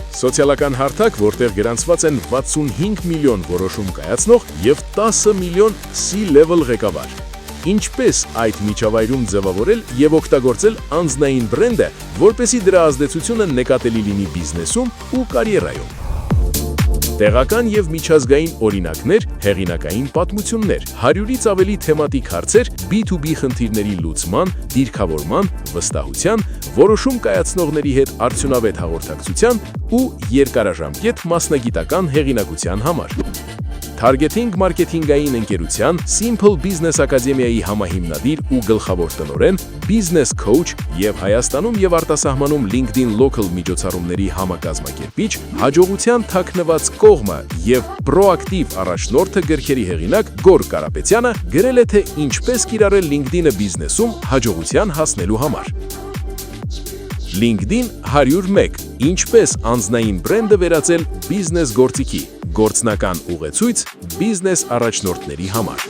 Սոցիալական հարթակ, որտեղ գրանցված են 65 միլիոն որոշում կայացնող և 10 միլիոն C-level ղեկավար։ Ինչպես այդ միջավայրում ձևավորել և օգտագործել անձնային բրենդը, որպեսզի դրա ազդեցությունը նկատելի լինի բիզնեսում ու կարիերայում։ Տեղական և միջազգային օրինակներ, հեղինակային պատմություններ, 100-ից ավելի թեմատիկ հարցեր B2B խնդիրների լուծման, դիրքավորման, վստահության, որոշում կայացնողների հետ արդյունավետ հաղորդակցության ու երկարաժամկետ մասնագիտական հեղինակության համար։ Targeting մարքեթինգային ընկերության Simple Business Ակադեմիայի համահիմնադիր ու գլխավոր տնօրեն, Business Coach և Հայաստանում և արտասահմանում LinkedIn Local միջոցառումների համակազմակերպիչ, հաջողության թաքնված կողմը և պրոակտիվ առաջնորդը գրքերի հեղինակ Գոր Կարապետյանը գրել է, թե ինչպես կիրառել LinkedIn-ը բիզնեսում հաջողության հասնելու համար։ LinkedIn 101. Ինչպես անձնային բրենդը վերածել բիզնես գործիքի, գործնական ուղեցույց բիզնես առաջնորդների համար։